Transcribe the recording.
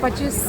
25